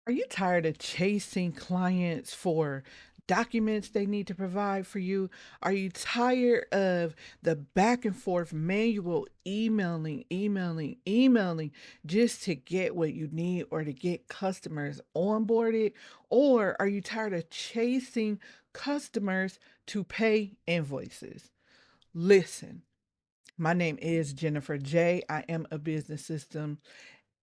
Are you tired of chasing clients for documents they need to provide for you? Are you tired of the back and forth manual emailing just to get what you need or to get customers onboarded? Or are you tired of chasing customers to pay invoices? Listen, my name is Jennifer J. I am a business system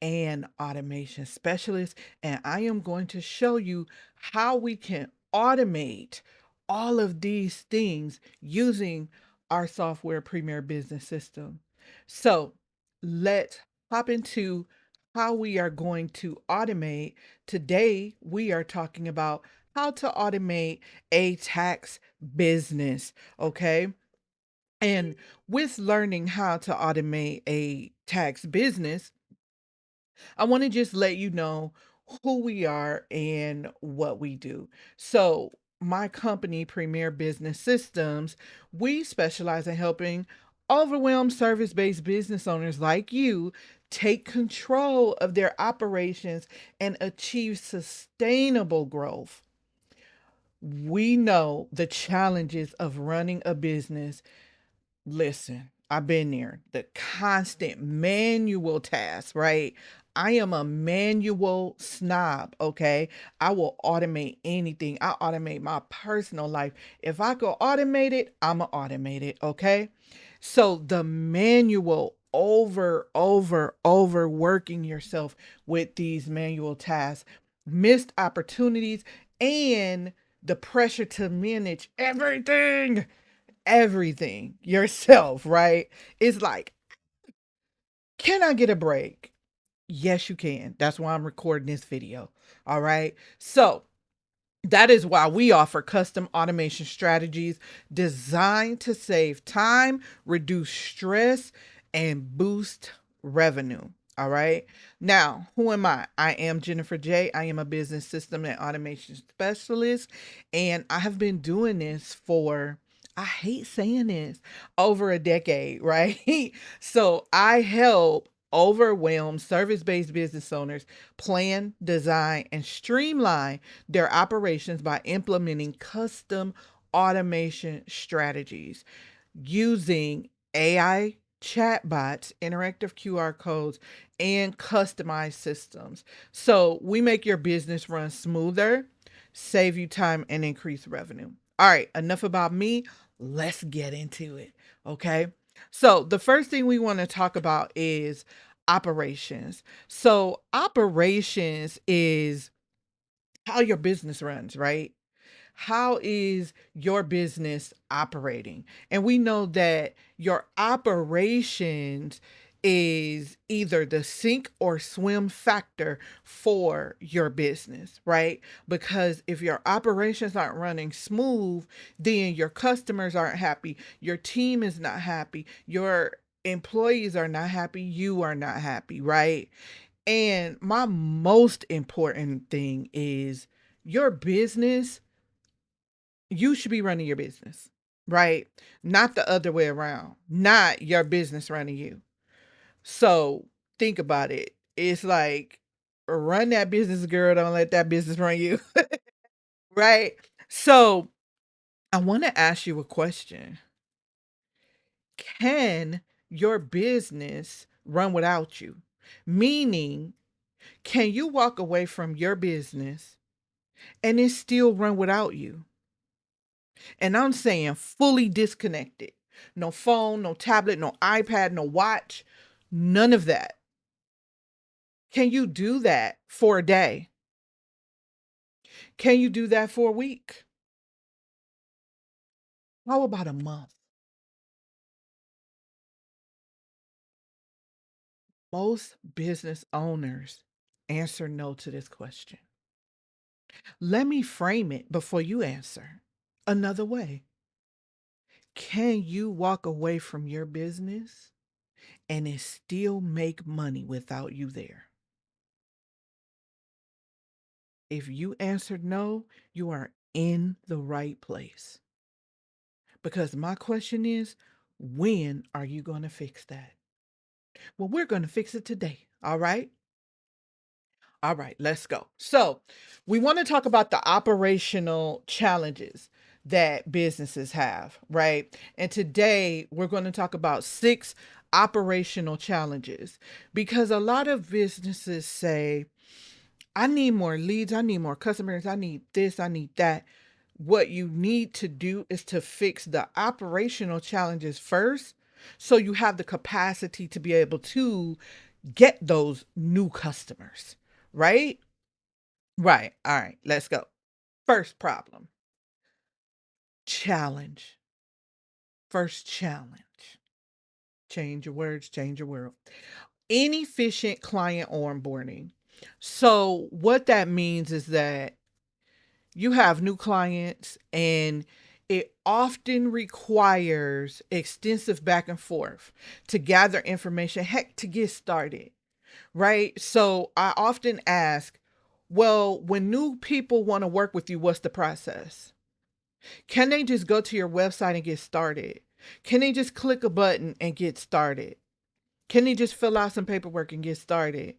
and automation specialist, and I am going to show you how we can automate all of these things using our software Premier Business System. So let's hop into how we are going to automate. Today, we are talking about how to automate a tax business, okay? And with learning how to automate a tax business, I want to just let you know who we are and what we do. So, my company, Premier Business Systems, we specialize in helping overwhelmed service based business owners like you take control of their operations and achieve sustainable growth. We know the challenges of running a business. Listen, I've been there. The constant manual tasks, right? I am a manual snob, okay? I will automate anything. I automate my personal life. If I could automate it, I'm going to automate it, okay? So the manual overworking yourself with these manual tasks, missed opportunities, and the pressure to manage everything yourself, right? It's like, can I get a break? Yes, you can. That's why I'm recording this video. All right. So, that is why we offer custom automation strategies designed to save time, reduce stress, and boost revenue. All right. Now, who am I? I am Jennifer J. I am a business system and automation specialist, and I have been doing this for, I hate saying this, over a decade, right? So I help overwhelmed service based business owners plan, design, and streamline their operations by implementing custom automation strategies using AI chatbots, interactive QR codes, and customized systems. So we make your business run smoother, save you time, and increase revenue. All right, enough about me. Let's get into it. Okay. So the first thing we want to talk about is operations. So operations is how your business runs, right? How is your business operating? And we know that your operations is either the sink or swim factor for your business, right? Because if your operations aren't running smooth, then your customers aren't happy, your team is not happy, your employees are not happy, you are not happy, right? And my most important thing is your business, you should be running your business, right? Not the other way around, not your business running you. So think about it. It's like, run that business, girl. Don't let that business run you, right? So I want to ask you a question. Can your business run without you? Meaning, can you walk away from your business and it still run without you? And I'm saying fully disconnected. No phone, no tablet, no iPad, no watch, none of that. Can you do that for a day? Can you do that for a week? How about a month? Most business owners answer no to this question. Let me frame it before you answer another way. Can you walk away from your business and it still make money without you there? If you answered no, you are in the right place. Because my question is, when are you going to fix that? Well, we're going to fix it today. All right. All right, let's go. So, we want to talk about the operational challenges that businesses have, right? And today we're going to talk about 6 operational challenges because a lot of businesses say, I need more leads, I need more customers, I need this, I need that. What you need to do is to fix the operational challenges first so you have the capacity to be able to get those new customers, right? Right. All right, let's go. First problem, challenge. First challenge. Change your words, change your world. Inefficient client onboarding. So, what that means is that you have new clients and it often requires extensive back and forth to gather information, heck, to get started, right? So I often ask, well, when new people want to work with you, what's the process? Can they just go to your website and get started? Can they just click a button and get started? Can they just fill out some paperwork and get started?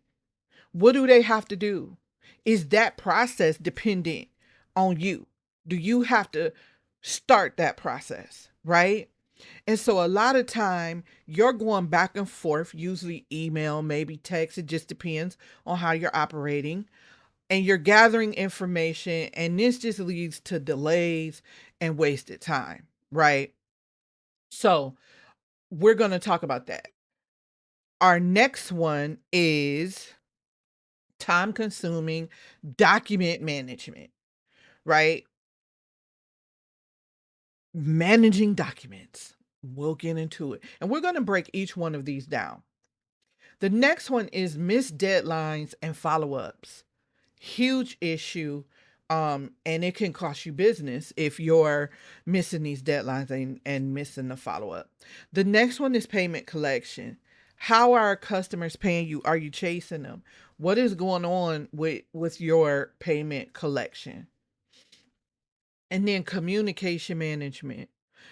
What do they have to do? Is that process dependent on you? Do you have to start that process, right? And so a lot of time you're going back and forth, usually email, maybe text, it just depends on how you're operating. And you're gathering information, and this just leads to delays and wasted time, right? So we're going to talk about that. Our next one is time consuming document management, right? Managing documents. We'll get into it. And we're going to break each one of these down. The next one is missed deadlines and follow ups. Huge issue. And it can cost you business if you're missing these deadlines and missing the follow up. The next one is payment collection. How are customers paying you? Are you chasing them? What is going on with your payment collection? And then communication management.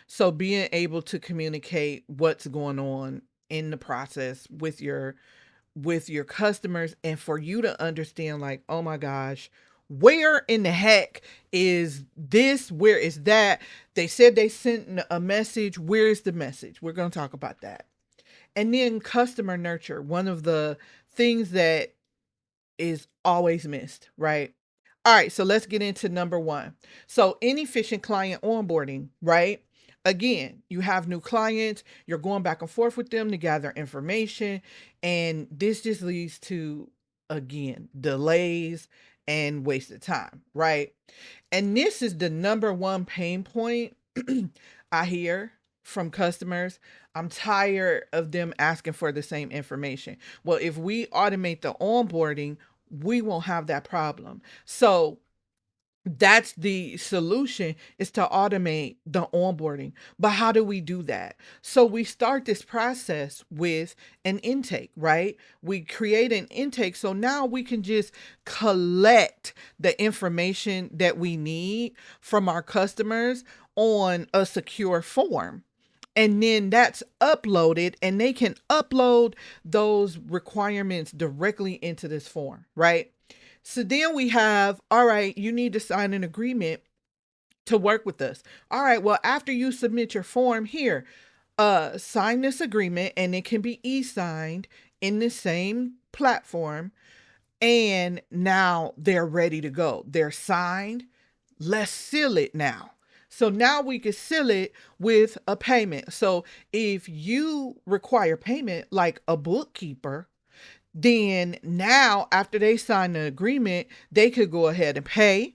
So being able to communicate what's going on in the process with your customers and for you to understand like, oh my gosh, where in the heck is this? Where is that? They said they sent a message. Where is the message? We're going to talk about that. And then customer nurture, one of the things that is always missed, right? All right, so let's get into number 1. So, inefficient client onboarding, right? Again, you have new clients, you're going back and forth with them to gather information, and this just leads to, again, delays and wasted time, right? And this is the number 1 pain point I hear from customers. I'm tired of them asking for the same information. Well, if we automate the onboarding, we won't have that problem. So that's the solution, is to automate the onboarding. But how do we do that? So we start this process with an intake, right? We create an intake so now we can just collect the information that we need from our customers on a secure form. And then that's uploaded, and they can upload those requirements directly into this form, right? So then we have, all right, you need to sign an agreement to work with us. All right, well, after you submit your form here, sign this agreement, and it can be e-signed in the same platform. And now they're ready to go. They're signed. Let's seal it now. So now we can seal it with a payment. So if you require payment like a bookkeeper, then now after they sign the agreement, they could go ahead and pay.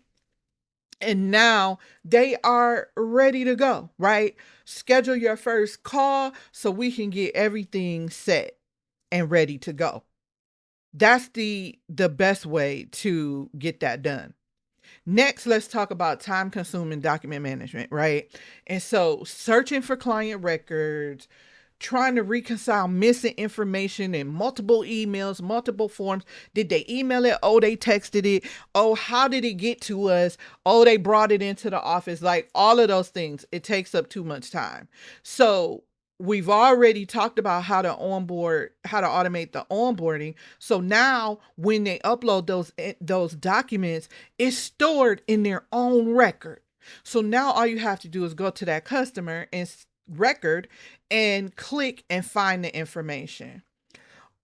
And now they are ready to go, right? Schedule your first call so we can get everything set and ready to go. That's the best way to get that done. Next, let's talk about time consuming document management, right? And so searching for client records, trying to reconcile missing information in multiple emails, multiple forms. Did they email it? Oh, they texted it. Oh, how did it get to us? Oh, they brought it into the office. Like all of those things, it takes up too much time. So we've already talked about how to automate the onboarding. So now when they upload those documents, it's stored in their own record. So now all you have to do is go to that customer and record and click and find the information.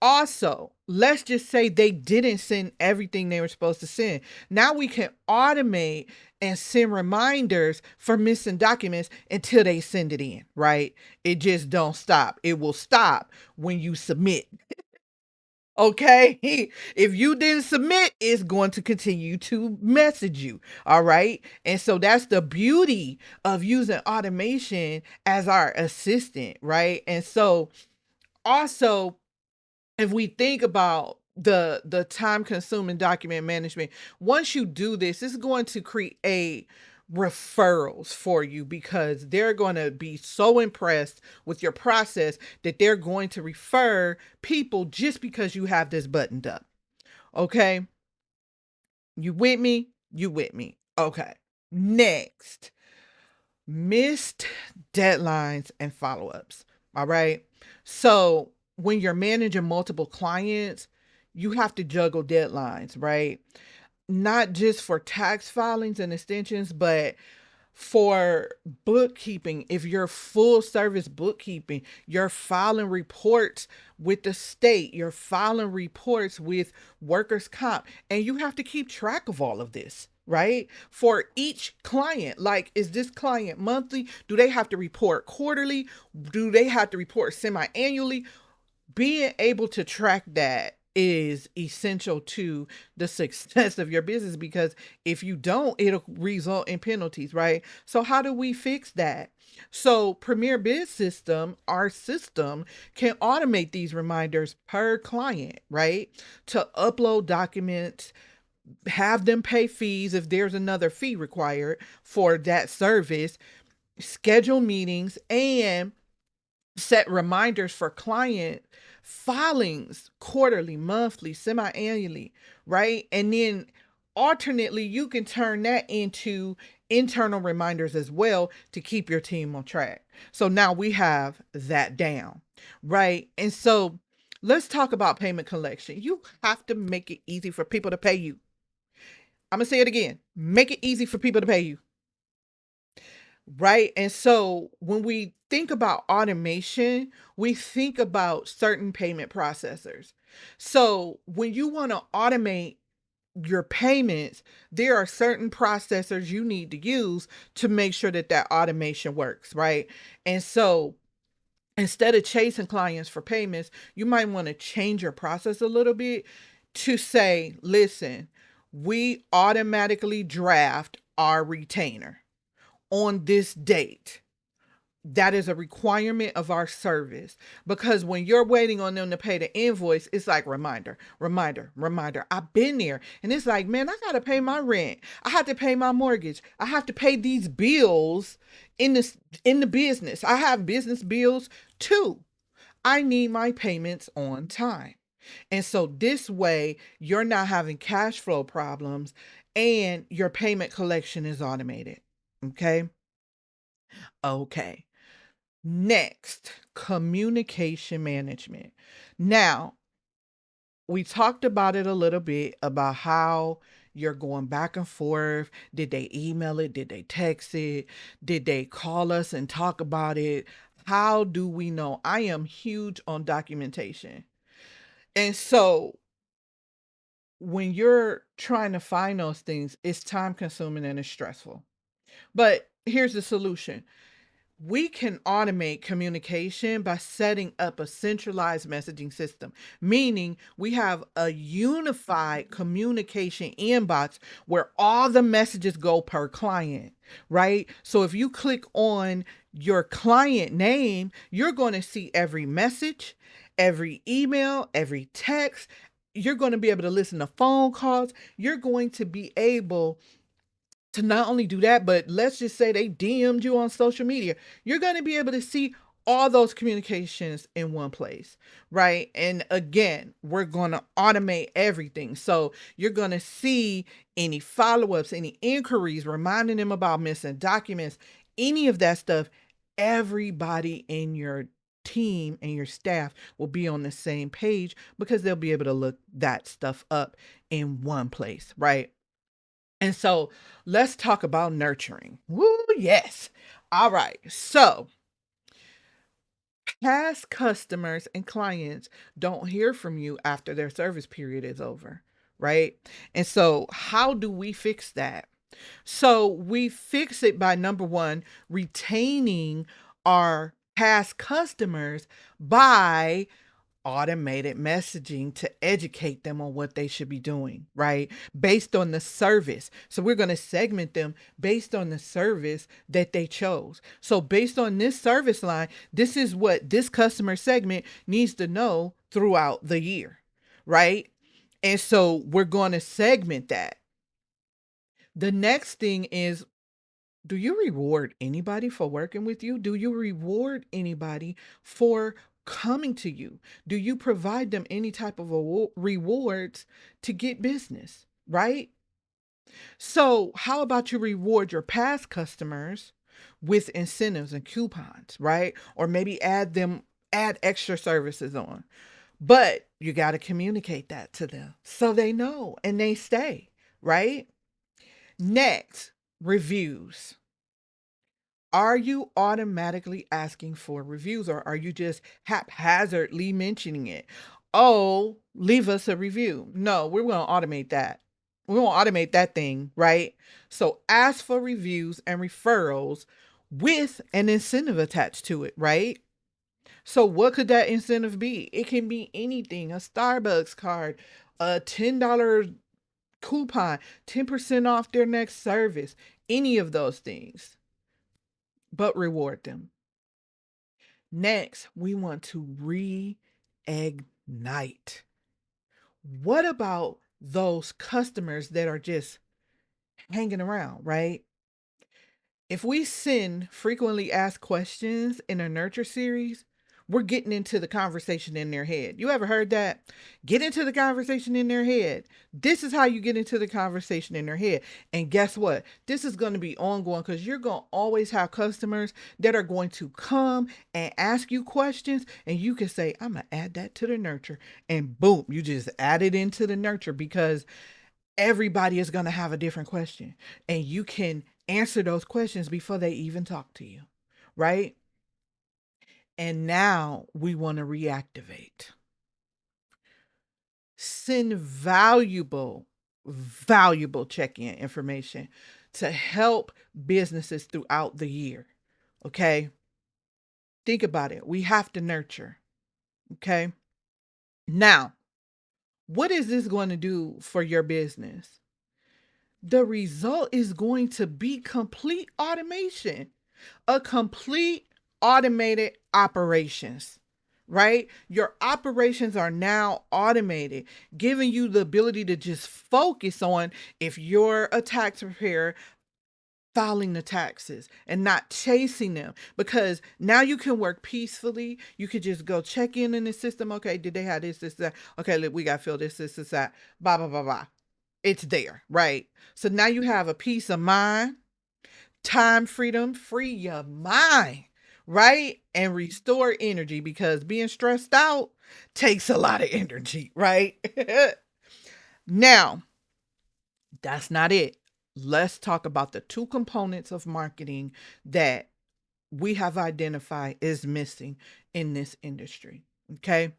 Also, let's just say they didn't send everything they were supposed to send. Now we can automate and send reminders for missing documents until they send it in, right? It just don't stop. It will stop when you submit. Okay? If you didn't submit, it's going to continue to message you. All right? And so that's the beauty of using automation as our assistant, right? And so also, if we think about the time consuming document management, once you do this, it's going to create referrals for you because they're going to be so impressed with your process that they're going to refer people just because you have this buttoned up. Okay? You with me? You with me? Okay. Next, missed deadlines and follow-ups. All right. So when you're managing multiple clients, you have to juggle deadlines, right? Not just for tax filings and extensions, but for bookkeeping. If you're full service bookkeeping, you're filing reports with the state, you're filing reports with workers' comp, and you have to keep track of all of this, right? For each client, like, is this client monthly? Do they have to report quarterly? Do they have to report semi-annually? Being able to track that is essential to the success of your business, because if you don't, it'll result in penalties, right? So how do we fix that? So Premier Biz System, our system, can automate these reminders per client, right? To upload documents, have them pay fees if there's another fee required for that service, schedule meetings, and set reminders for client filings quarterly, monthly, semi-annually, right? And then alternately, you can turn that into internal reminders as well to keep your team on track. So now we have that down, right? And so let's talk about payment collection. You have to make it easy for people to pay you. I'm going to say it again. Make it easy for people to pay you. Right. And so when we think about automation, we think about certain payment processors. So when you want to automate your payments, there are certain processors you need to use to make sure that that automation works. Right. And so instead of chasing clients for payments, you might want to change your process a little bit to say, listen, we automatically draft our retainer on this date. That is a requirement of our service, because when you're waiting on them to pay the invoice, it's like reminder, reminder, reminder. I've been there, and it's like, man, I got to pay my rent. I have to pay my mortgage. I have to pay these bills in the business. I have business bills too. I need my payments on time. And so this way, you're not having cash flow problems and your payment collection is automated. Okay. Okay. Next, communication management. Now, we talked about it a little bit about how you're going back and forth. Did they email it? Did they text it? Did they call us and talk about it? How do we know? I am huge on documentation. And so when you're trying to find those things, it's time consuming and it's stressful. But here's the solution. We can automate communication by setting up a centralized messaging system, meaning we have a unified communication inbox where all the messages go per client, right? So if you click on your client name, you're going to see every message, every email, every text. You're going to be able to listen to phone calls. You're going to be able to not only do that, but let's just say they DM'd you on social media. You're going to be able to see all those communications in one place, right? And again, we're going to automate everything. So you're going to see any follow-ups, any inquiries, reminding them about missing documents, any of that stuff. Everybody in your team and your staff will be on the same page because they'll be able to look that stuff up in one place, right? And so let's talk about nurturing. Woo, yes. All right. So past customers and clients don't hear from you after their service period is over, right? And so how do we fix that? So we fix it by number one, retaining our past customers by automated messaging to educate them on what they should be doing, right? Based on the service. So we're going to segment them based on the service that they chose. So based on this service line, this is what this customer segment needs to know throughout the year, right? And so we're going to segment that. The next thing is, do you reward anybody for working with you? Do you reward anybody for coming to you? Do you provide them any type of rewards to get business, right? So, how about you reward your past customers with incentives and coupons, right? Or maybe add extra services on. But you got to communicate that to them so they know and they stay, right? Next, reviews. Are you automatically asking for reviews, or are you just haphazardly mentioning it? Oh, leave us a review. No, we're going to automate that. We're going to automate that thing, right? So ask for reviews and referrals with an incentive attached to it, right? So what could that incentive be? It can be anything, a Starbucks card, a $10 coupon, 10% off their next service, any of those things, but reward them. Next, we want to reignite. What about those customers that are just hanging around, right? If we send frequently asked questions in a nurture series, we're getting into the conversation in their head. You ever heard that? Get into the conversation in their head. This is how you get into the conversation in their head. And guess what? This is going to be ongoing because you're going to always have customers that are going to come and ask you questions. And you can say, I'm going to add that to the nurture. And boom, you just add it into the nurture because everybody is going to have a different question. And you can answer those questions before they even talk to you, right? And now we want to reactivate. Send valuable check-in information to help businesses throughout the year. Okay? Think about it. We have to nurture. Okay? Now, what is this going to do for your business? The result is going to be complete automation, a complete automated operations, right? Your operations are now automated, giving you the ability to just focus on, if you're a tax preparer, filing the taxes and not chasing them, because now you can work peacefully. You could just go check in the system. Okay, did they have this, that? Okay, look, we got to fill this, that, blah, blah, blah, blah. It's there, right? So now you have a peace of mind, time freedom, free your mind, right? And restore energy, because being stressed out takes a lot of energy, right? Now, that's not it. Let's talk about the two components of marketing that we have identified is missing in this industry. Okay.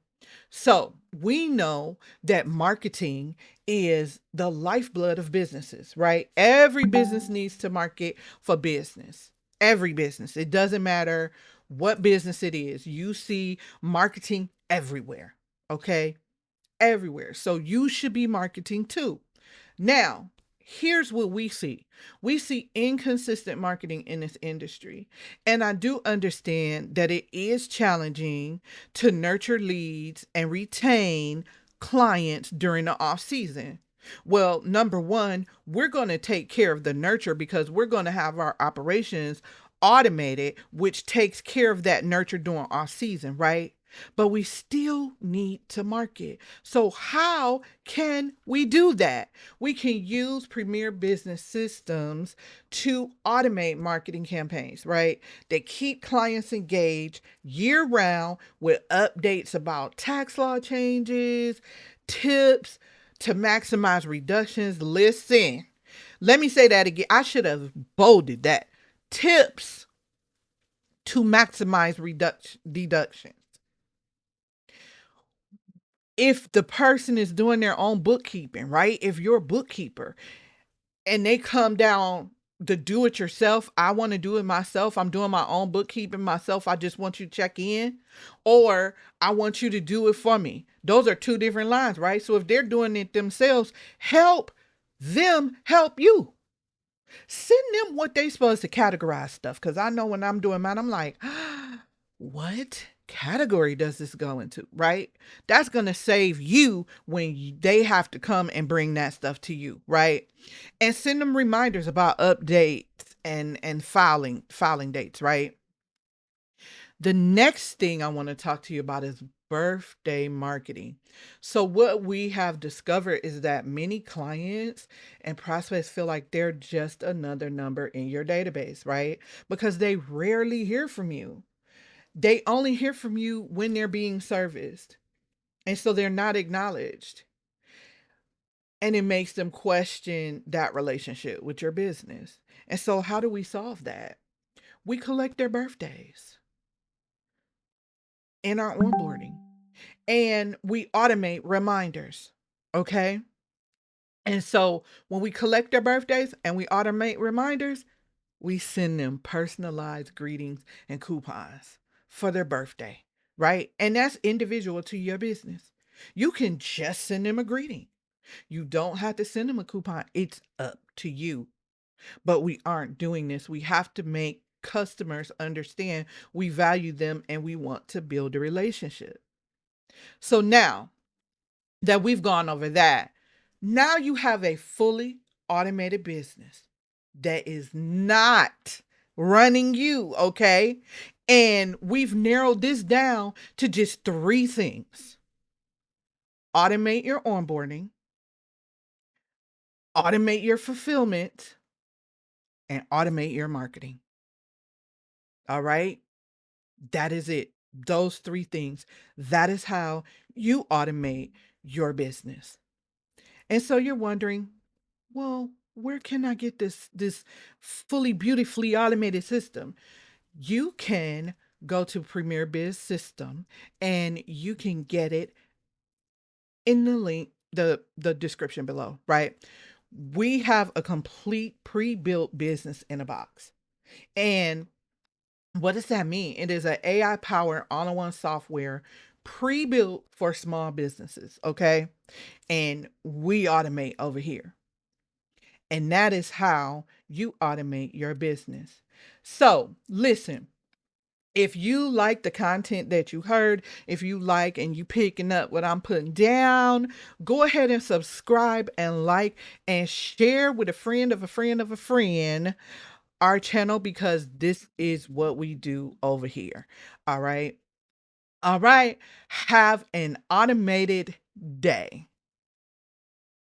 So we know that marketing is the lifeblood of businesses, right? Every business needs to market for business. Every business. It doesn't matter what business it is. You see marketing everywhere. Okay. Everywhere. So you should be marketing too. Now, here's what we see. We see inconsistent marketing in this industry. And I do understand that it is challenging to nurture leads and retain clients during the off season. Well, number one, we're going to take care of the nurture because we're going to have our operations automated, which takes care of that nurture during off season, right? but we still need to market. So, how can we do that? We can use Premier Business Systems to automate marketing campaigns, right? They keep clients engaged year round with updates about tax law changes, tips to maximize reductions. Listen, let me say that again. I should have bolded that. Tips to maximize deductions. If the person is doing their own bookkeeping, right? If you're a bookkeeper and they come down to do it yourself, I want to do it myself. I'm doing my own bookkeeping myself. I just want you to check in, or I want you to do it for me. Those are two different lines, right? So if they're doing it themselves, help them help you. Send them what they supposed to categorize stuff. Because I know when I'm doing mine, I'm like, what category does this go into, right? That's going to save you when they have to come and bring that stuff to you, right? And send them reminders about updates and filing dates, right? The next thing I want to talk to you about is birthday marketing. So what we have discovered is that many clients and prospects feel like they're just another number in your database, right? Because they rarely hear from you. They only hear from you when they're being serviced. And so they're not acknowledged. And it makes them question that relationship with your business. And so how do we solve that? We collect their birthdays in our onboarding and we automate reminders. Okay. And so when we collect their birthdays and we automate reminders, we send them personalized greetings and coupons for their birthday, right? And that's individual to your business. You can just send them a greeting. You don't have to send them a coupon. It's up to you. But we aren't doing this. We have to make customers understand we value them and we want to build a relationship. So now that we've gone over that, now you have a fully automated business that is not running you, okay? And we've narrowed this down to just 3 things. Automate your onboarding, automate your fulfillment, and automate your marketing. All right? That is it. Those 3 things. That is how you automate your business. And so you're wondering, well, where can I get this fully beautifully automated system? You can go to Premier Biz System and you can get it in the link, the description below, right? We have a complete pre-built business in a box. And what does that mean? It is an AI powered all-in-one software pre-built for small businesses, okay? And we automate over here. And that is how you automate your business. So, listen, if you like the content that you heard, if you like and you picking up what I'm putting down, go ahead and subscribe and like and share with a friend of a friend of a friend our channel, because this is what we do over here. All right. All right. Have an automated day.